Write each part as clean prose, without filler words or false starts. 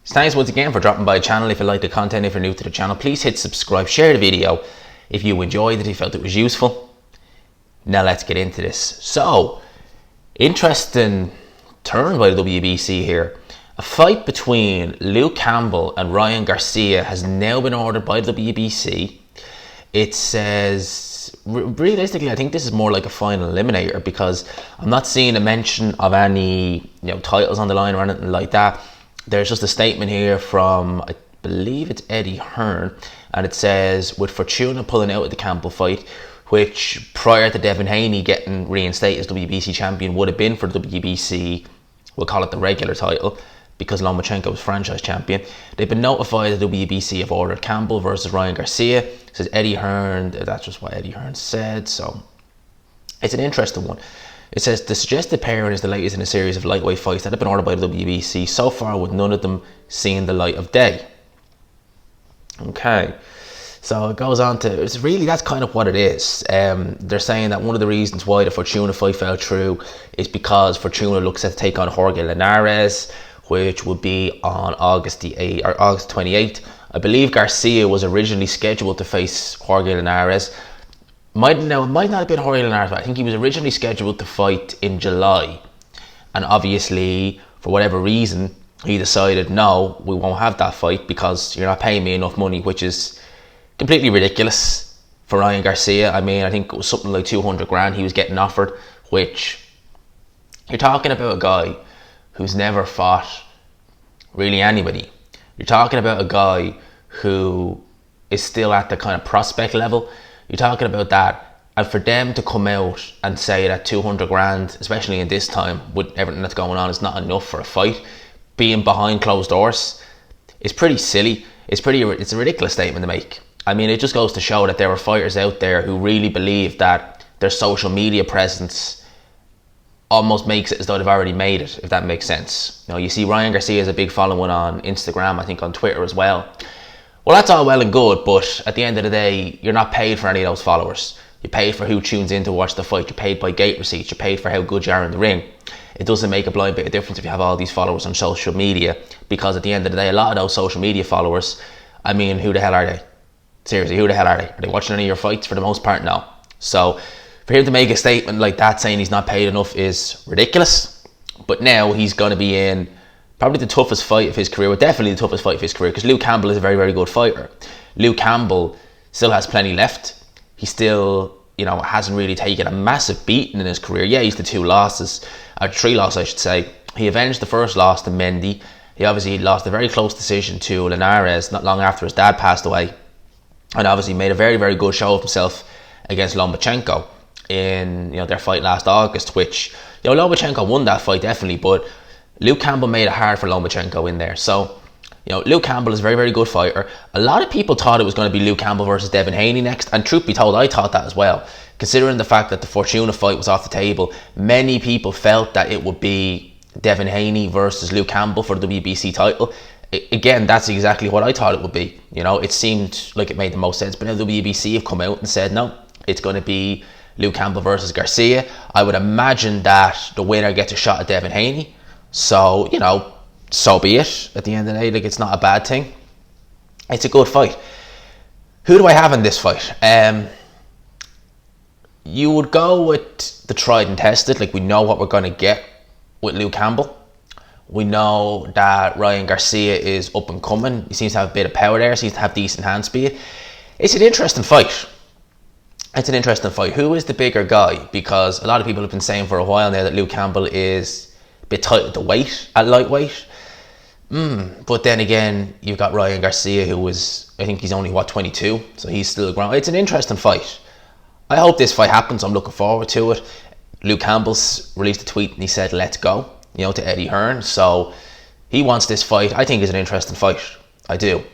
Thanks once again for dropping by the channel. If you like the content, if you're new to the channel, please hit subscribe, share the video if you enjoyed it, if you felt it was useful. Now let's get into this. So, interesting turn by the WBC here. A fight between Luke Campbell and Ryan Garcia has now been ordered by the WBC. It says, realistically, I think this is more like a final eliminator because I'm not seeing a mention of any titles on the line or anything like that. There's just a statement here from, I believe it's Eddie Hearn, and it says, with Fortuna pulling out of the Campbell fight, which prior to Devin Haney getting reinstated as WBC champion would have been for the WBC, we'll call it the regular title, because Lomachenko was franchise champion. They've been notified that the WBC have ordered Campbell versus Ryan Garcia. It says Eddie Hearn, that's just what Eddie Hearn said, so it's an interesting one. It says the suggested pairing is the latest in a series of lightweight fights that have been ordered by the WBC, so far with none of them seeing the light of day. Okay, so it goes on to, it's really, that's kind of what it is. They're saying that one of the reasons why the Fortuna fight fell through is because Fortuna looks set to take on Jorge Linares, which would be on August the 8th or August 28th. I believe Garcia was originally scheduled to face Jorge Linares. It might not have been Jorge Linares, but I think he was originally scheduled to fight in July. And obviously, for whatever reason, he decided, no, we won't have that fight because you're not paying me enough money, which is completely ridiculous for Ryan Garcia. I mean, I think it was something like 200 grand he was getting offered, which you're talking about a guy who's never fought really anybody. You're talking about a guy who is still at the kind of prospect level. You're talking about that, and for them to come out and say that 200 grand, especially in this time with everything that's going on, is not enough for a fight, being behind closed doors, is pretty silly. It's a ridiculous statement to make. I mean, it just goes to show that there are fighters out there who really believe that their social media presence almost makes it as though they've already made it, if that makes sense. You see Ryan Garcia has a big following on Instagram, I think on Twitter as well. Well, that's all well and good, but at the end of the day, you're not paid for any of those followers. You're paid for who tunes in to watch the fight. You're paid by gate receipts. You're paid for how good you are in the ring. It doesn't make a blind bit of difference if you have all these followers on social media, because at the end of the day, a lot of those social media followers, I mean, who the hell are they? Seriously, who the hell are they? Are they watching any of your fights? For the most part, no. So for him to make a statement like that saying he's not paid enough is ridiculous. But now he's going to be in probably the toughest fight of his career, well, definitely the toughest fight of his career, because Luke Campbell is a very, very good fighter. Luke Campbell still has plenty left. He still, hasn't really taken a massive beating in his career. Yeah, he's the 3 losses, I should say. He avenged the first loss to Mendy. He obviously lost a very close decision to Linares not long after his dad passed away. And obviously made a very, very good show of himself against Lomachenko in their fight last August, which Lomachenko won that fight definitely, but Luke Campbell made it hard for Lomachenko in there. So, Luke Campbell is a very, very good fighter. A lot of people thought it was going to be Luke Campbell versus Devin Haney next, and truth be told, I thought that as well. Considering the fact that the Fortuna fight was off the table, many people felt that it would be Devin Haney versus Luke Campbell for the WBC title. Again, that's exactly what I thought it would be. It seemed like it made the most sense, but now the WBC have come out and said, no, it's going to be Luke Campbell versus Garcia. I would imagine that the winner gets a shot at Devin Haney. So, so be it. At the end of the day, it's not a bad thing. It's a good fight. Who do I have in this fight? You would go with the tried and tested. We know what we're going to get with Luke Campbell. We know that Ryan Garcia is up and coming. He seems to have a bit of power there. Seems to have decent hand speed. It's an interesting fight. Who is the bigger guy? Because a lot of people have been saying for a while now that Luke Campbell is bit tight at the weight, at lightweight. But then again, you've got Ryan Garcia, who was, I think he's only, 22? So he's still ground. It's an interesting fight. I hope this fight happens. I'm looking forward to it. Luke Campbell's released a tweet and he said, let's go, to Eddie Hearn. So he wants this fight. I think it's an interesting fight. I do.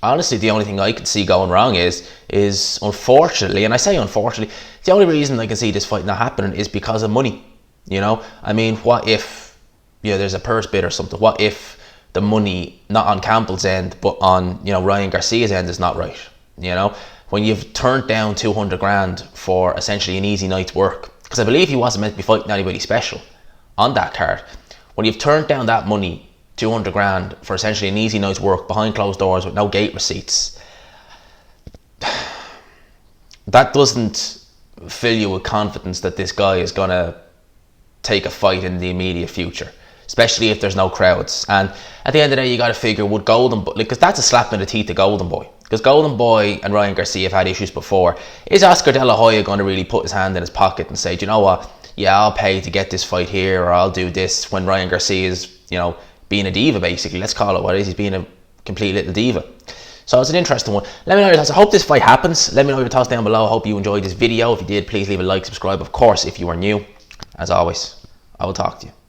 Honestly, the only thing I could see going wrong is unfortunately, and I say unfortunately, the only reason I can see this fight not happening is because of money. I mean, what if there's a purse bid or something? What if the money, not on Campbell's end, but on Ryan Garcia's end, is not right? When you've turned down 200 grand for essentially an easy night's work, because I believe he wasn't meant to be fighting anybody special on that card. When you've turned down that money 200 grand for essentially an easy night's work behind closed doors with no gate receipts, that doesn't fill you with confidence that this guy is going to take a fight in the immediate future, especially if there's no crowds. And at the end of the day, you got to figure, would Golden Boy, because that's a slap in the teeth to Golden Boy, because Golden Boy and Ryan Garcia have had issues before. Is Oscar De La Hoya going to really put his hand in his pocket and say, do you know what, yeah, I'll pay to get this fight here, or I'll do this, when Ryan Garcia is, you know, being a diva, basically? Let's call it what it is. He's being a complete little diva. So it's an interesting one. Let me know your thoughts. I hope this fight happens. Let me know your thoughts down below. I hope you enjoyed this video. If you did, please leave a like, subscribe, of course, if you are new. As always, I will talk to you.